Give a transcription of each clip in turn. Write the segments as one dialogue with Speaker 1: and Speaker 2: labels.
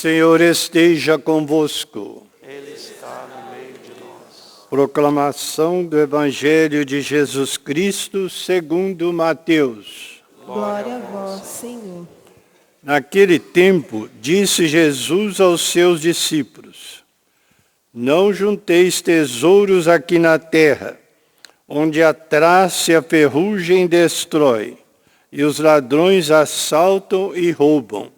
Speaker 1: Senhor esteja convosco.
Speaker 2: Ele está no meio de nós.
Speaker 1: Proclamação do Evangelho de Jesus Cristo segundo Mateus.
Speaker 3: Glória a vós, Senhor.
Speaker 1: Naquele tempo, disse Jesus aos seus discípulos: Não junteis tesouros aqui na terra, onde a traça e a ferrugem destrói, e os ladrões assaltam e roubam.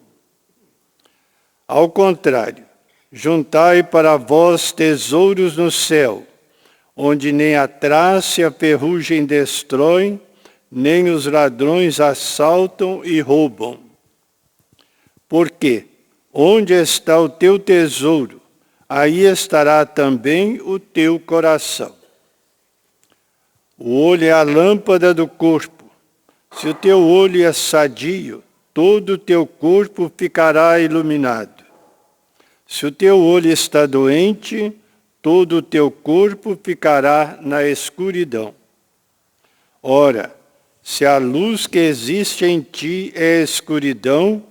Speaker 1: Ao contrário, juntai para vós tesouros no céu, onde nem a traça e a ferrugem destroem, nem os ladrões assaltam e roubam. Porque onde está o teu tesouro, aí estará também o teu coração. O olho é a lâmpada do corpo. Se o teu olho é sadio, todo o teu corpo ficará iluminado. Se o teu olho está doente, todo o teu corpo ficará na escuridão. Ora, se a luz que existe em ti é escuridão,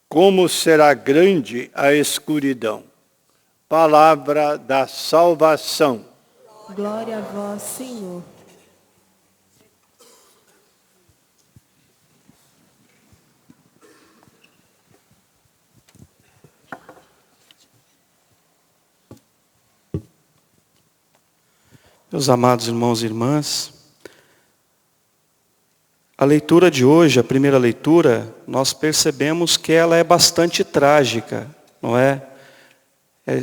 Speaker 1: como será grande a escuridão? Palavra da salvação.
Speaker 3: Glória a vós, Senhor.
Speaker 2: Meus amados irmãos e irmãs, a leitura de hoje, a primeira leitura, nós percebemos que ela é bastante trágica, não é?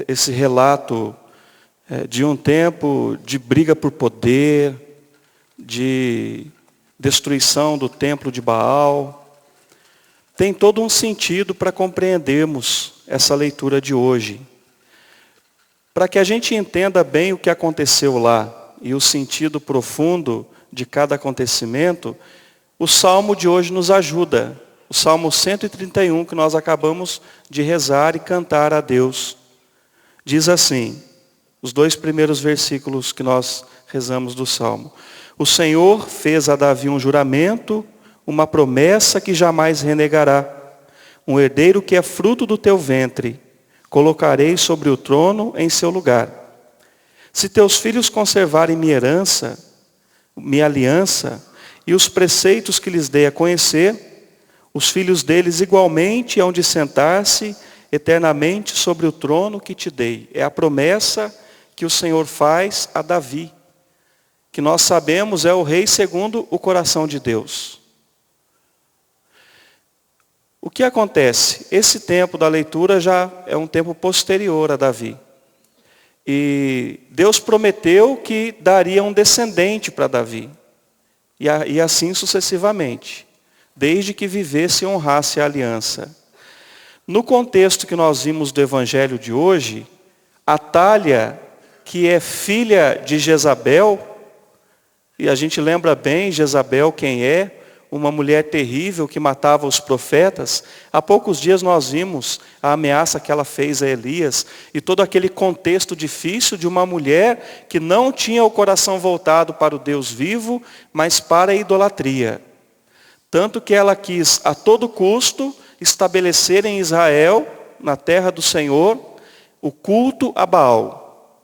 Speaker 2: Esse relato de um tempo de briga por poder, de destruição do templo de Baal. Tem todo um sentido para compreendermos essa leitura de hoje. Para que a gente entenda bem o que aconteceu lá e o sentido profundo de cada acontecimento, o Salmo de hoje nos ajuda. O Salmo 131, que nós acabamos de rezar e cantar a Deus. Diz assim, os 2 primeiros versículos que nós rezamos do Salmo. O Senhor fez a Davi um juramento, uma promessa que jamais renegará. Um herdeiro que é fruto do teu ventre, colocarei sobre o trono em seu lugar. Se teus filhos conservarem minha herança, minha aliança, e os preceitos que lhes dei a conhecer, os filhos deles igualmente hão de sentar-se eternamente sobre o trono que te dei. É a promessa que o Senhor faz a Davi, que nós sabemos é o rei segundo o coração de Deus. O que acontece? Esse tempo da leitura já é um tempo posterior a Davi. E Deus prometeu que daria um descendente para Davi. E assim sucessivamente, desde que vivesse e honrasse a aliança. No contexto que nós vimos do evangelho de hoje, Atália, que é filha de Jezabel, e a gente lembra bem Jezabel quem é, uma mulher terrível que matava os profetas. Há poucos dias nós vimos a ameaça que ela fez a Elias e todo aquele contexto difícil de uma mulher que não tinha o coração voltado para o Deus vivo, mas para a idolatria. Tanto que ela quis a todo custo estabelecer em Israel, na terra do Senhor, o culto a Baal.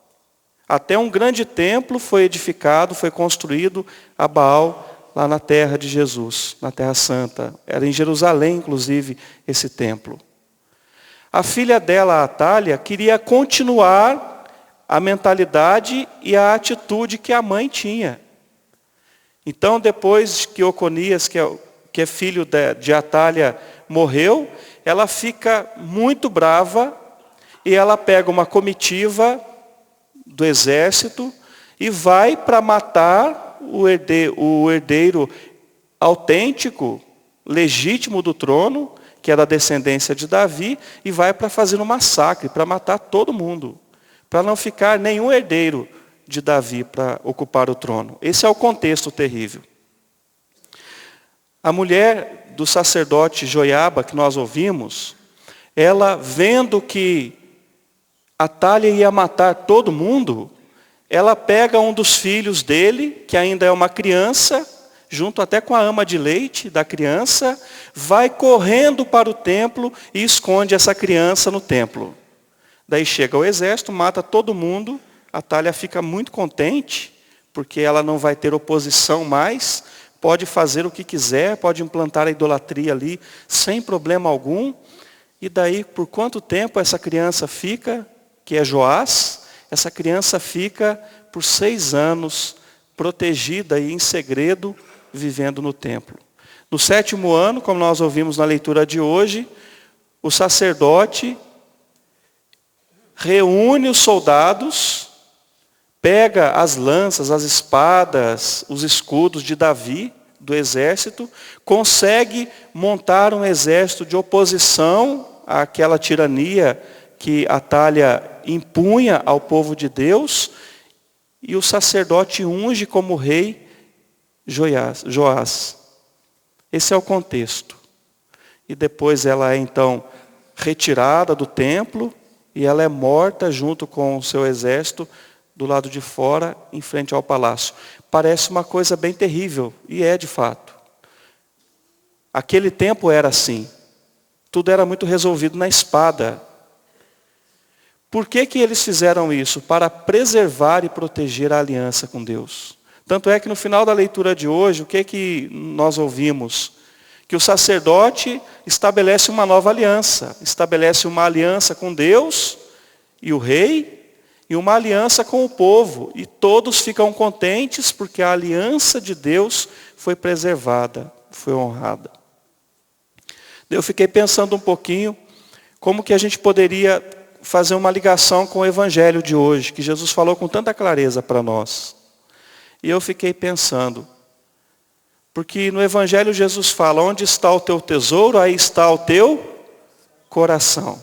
Speaker 2: Até um grande templo foi edificado, foi construído a Baal, lá na terra de Jesus, na terra santa. Era em Jerusalém, inclusive, esse templo. A filha dela, a Atália, queria continuar a mentalidade e a atitude que a mãe tinha. Então, depois que Oconias, que é filho de Atália, morreu, ela fica muito brava e ela pega uma comitiva do exército e vai para matar o herdeiro autêntico, legítimo do trono, que é da descendência de Davi, e vai para fazer um massacre, para matar todo mundo, para não ficar nenhum herdeiro de Davi para ocupar o trono. Esse é o contexto terrível. A mulher do sacerdote Joiaba, que nós ouvimos, ela vendo que Atália ia matar todo mundo, ela pega um dos filhos dele, que ainda é uma criança, junto até com a ama de leite da criança, vai correndo para o templo e esconde essa criança no templo. Daí chega o exército, mata todo mundo, Atalha fica muito contente, porque ela não vai ter oposição mais, pode fazer o que quiser, pode implantar a idolatria ali, sem problema algum. E daí, por quanto tempo essa criança fica, que é Joás, essa criança fica por 6 anos, protegida e em segredo, vivendo no templo. No 7º ano, como nós ouvimos na leitura de hoje, o sacerdote reúne os soldados, pega as lanças, as espadas, os escudos de Davi, do exército, consegue montar um exército de oposição àquela tirania que Atalha impunha ao povo de Deus, e o sacerdote unge como rei Joás. Esse é o contexto. E depois ela é então retirada do templo, e ela é morta junto com o seu exército do lado de fora, em frente ao palácio. Parece uma coisa bem terrível, e é de fato. Aquele tempo era assim. Tudo era muito resolvido na espada. Por que eles fizeram isso? Para preservar e proteger a aliança com Deus. Tanto é que no final da leitura de hoje, o que nós ouvimos? Que o sacerdote estabelece uma nova aliança. Estabelece uma aliança com Deus e o rei, e uma aliança com o povo. E todos ficam contentes porque a aliança de Deus foi preservada, foi honrada. Eu fiquei pensando um pouquinho como que a gente poderia fazer uma ligação com o evangelho de hoje, que Jesus falou com tanta clareza para nós. E eu fiquei pensando, porque no evangelho Jesus fala, onde está o teu tesouro, aí está o teu coração.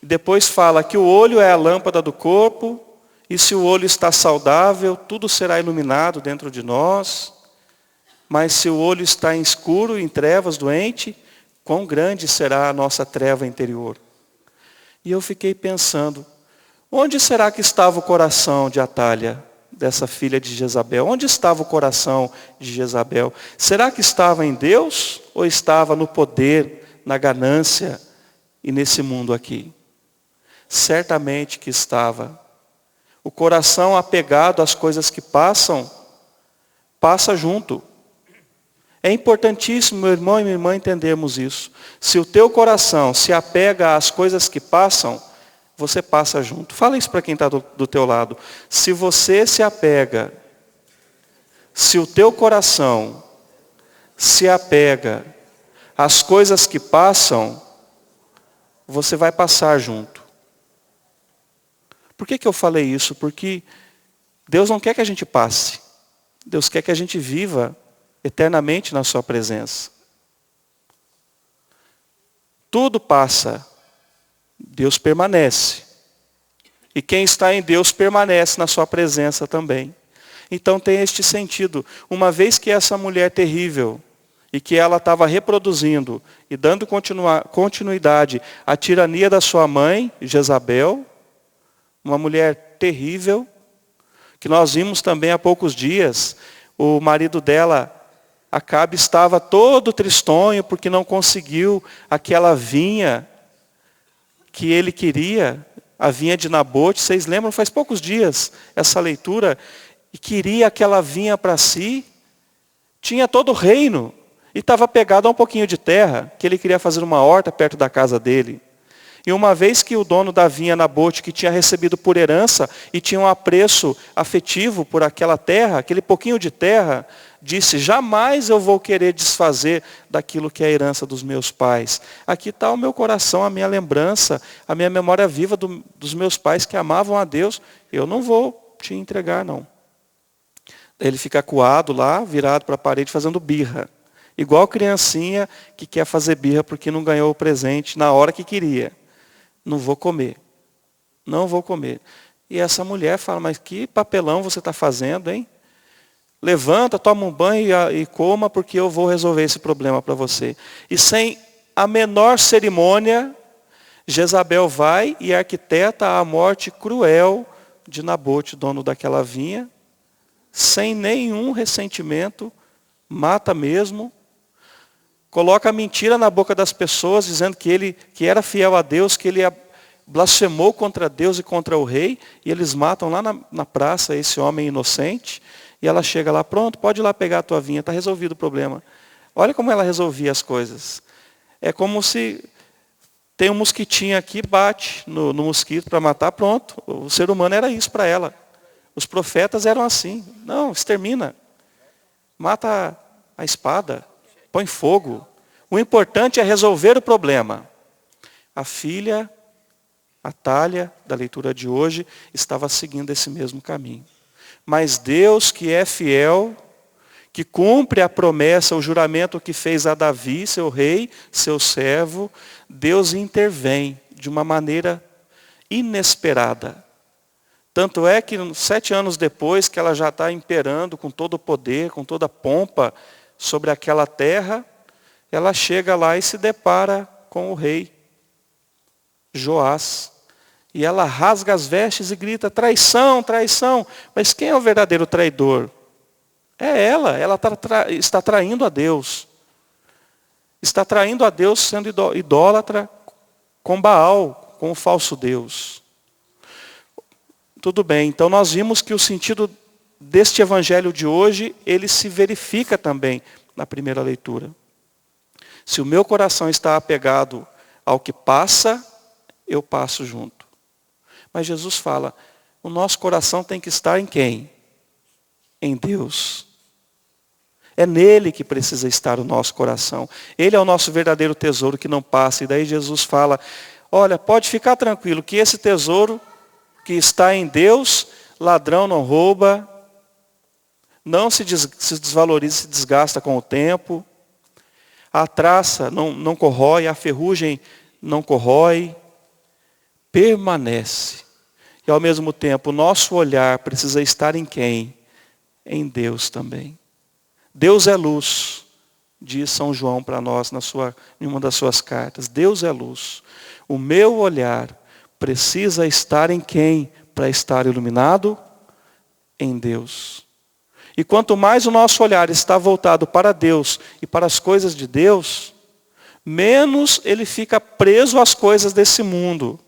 Speaker 2: E depois fala que o olho é a lâmpada do corpo, e se o olho está saudável, tudo será iluminado dentro de nós. Mas se o olho está em escuro, em trevas, doente, quão grande será a nossa treva interior? E eu fiquei pensando, onde será que estava o coração de Atalha, dessa filha de Jezabel? Onde estava o coração de Jezabel? Será que estava em Deus ou estava no poder, na ganância e nesse mundo aqui? Certamente que estava. O coração apegado às coisas que passam, passa junto. É importantíssimo, meu irmão e minha irmã, entendermos isso. Se o teu coração se apega às coisas que passam, você passa junto. Fala isso para quem está do teu lado. Se você se apega, se o teu coração se apega às coisas que passam, você vai passar junto. Por que eu falei isso? Porque Deus não quer que a gente passe. Deus quer que a gente viva eternamente na sua presença. Tudo passa, Deus permanece. E quem está em Deus permanece na sua presença também. Então tem este sentido. Uma vez que essa mulher terrível, e que ela estava reproduzindo e dando continuidade à tirania da sua mãe, Jezabel, uma mulher terrível, que nós vimos também há poucos dias, o marido dela, Acabe, estava todo tristonho porque não conseguiu aquela vinha que ele queria, a vinha de Nabote. Vocês lembram, faz poucos dias, essa leitura, e queria aquela vinha para si, tinha todo o reino, e estava pegado a um pouquinho de terra, que ele queria fazer uma horta perto da casa dele. E uma vez que o dono da vinha Nabote, que tinha recebido por herança, e tinha um apreço afetivo por aquela terra, aquele pouquinho de terra, disse, jamais eu vou querer desfazer daquilo que é a herança dos meus pais. Aqui está o meu coração, a minha lembrança, a minha memória viva dos meus pais que amavam a Deus. Eu não vou te entregar, não. Ele fica acuado lá, virado para a parede, fazendo birra. Igual criancinha que quer fazer birra porque não ganhou o presente na hora que queria. Não vou comer. Não vou comer. E essa mulher fala, mas que papelão você está fazendo, hein? Levanta, toma um banho e coma, porque eu vou resolver esse problema para você. E sem a menor cerimônia, Jezabel vai e arquiteta a morte cruel de Nabote, dono daquela vinha, sem nenhum ressentimento, mata mesmo, coloca a mentira na boca das pessoas, dizendo que ele que era fiel a Deus, que ele blasfemou contra Deus e contra o rei, e eles matam lá na praça esse homem inocente, e ela chega lá, pronto, pode ir lá pegar a tua vinha, está resolvido o problema. Olha como ela resolvia as coisas. É como se tem um mosquitinho aqui, bate no mosquito para matar, pronto. O ser humano era isso para ela. Os profetas eram assim. Não, extermina. Mata a espada. Põe fogo. O importante é resolver o problema. A filha, Atália, da leitura de hoje, estava seguindo esse mesmo caminho. Mas Deus, que é fiel, que cumpre a promessa, o juramento que fez a Davi, seu rei, seu servo, Deus intervém de uma maneira inesperada. Tanto é que 7 anos depois, que ela já está imperando com todo o poder, com toda a pompa sobre aquela terra, ela chega lá e se depara com o rei Joás. E ela rasga as vestes e grita, traição, traição. Mas quem é o verdadeiro traidor? É ela está traindo a Deus. Está traindo a Deus sendo idólatra com Baal, com o falso Deus. Tudo bem, então nós vimos que o sentido deste evangelho de hoje, ele se verifica também na primeira leitura. Se o meu coração está apegado ao que passa, eu passo junto. Mas Jesus fala, o nosso coração tem que estar em quem? Em Deus. É nele que precisa estar o nosso coração. Ele é o nosso verdadeiro tesouro que não passa. E daí Jesus fala, olha, pode ficar tranquilo que esse tesouro que está em Deus, ladrão não rouba, não se desvaloriza, se desgasta com o tempo. A traça não corrói, a ferrugem não corrói, permanece. E ao mesmo tempo, o nosso olhar precisa estar em quem? Em Deus também. Deus é luz, diz São João para nós em uma das suas cartas. Deus é luz. O meu olhar precisa estar em quem para estar iluminado? Em Deus. E quanto mais o nosso olhar está voltado para Deus e para as coisas de Deus, menos ele fica preso às coisas desse mundo.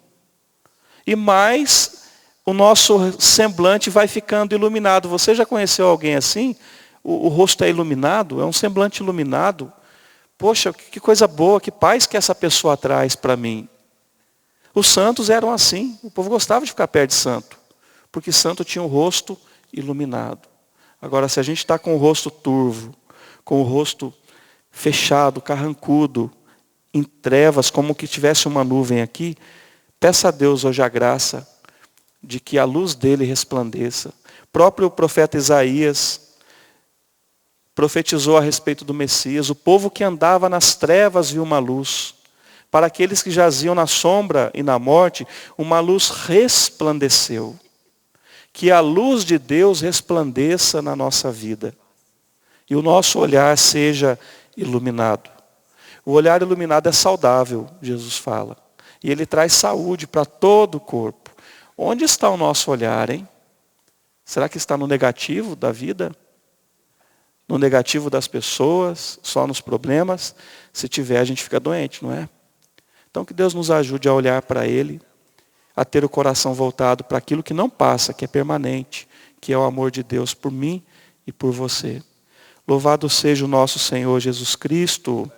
Speaker 2: E mais o nosso semblante vai ficando iluminado. Você já conheceu alguém assim? O rosto é iluminado, é um semblante iluminado. Poxa, que coisa boa, que paz que essa pessoa traz para mim. Os santos eram assim, o povo gostava de ficar perto de santo, porque santo tinha o rosto iluminado. Agora, se a gente está com o rosto turvo, com o rosto fechado, carrancudo, em trevas, como que tivesse uma nuvem aqui, peça a Deus hoje a graça de que a luz dele resplandeça. O próprio profeta Isaías profetizou a respeito do Messias. O povo que andava nas trevas viu uma luz. Para aqueles que jaziam na sombra e na morte, uma luz resplandeceu. Que a luz de Deus resplandeça na nossa vida. E o nosso olhar seja iluminado. O olhar iluminado é saudável, Jesus fala. E ele traz saúde para todo o corpo. Onde está o nosso olhar, hein? Será que está no negativo da vida? No negativo das pessoas? Só nos problemas? Se tiver, a gente fica doente, não é? Então que Deus nos ajude a olhar para Ele, a ter o coração voltado para aquilo que não passa, que é permanente, que é o amor de Deus por mim e por você. Louvado seja o nosso Senhor Jesus Cristo.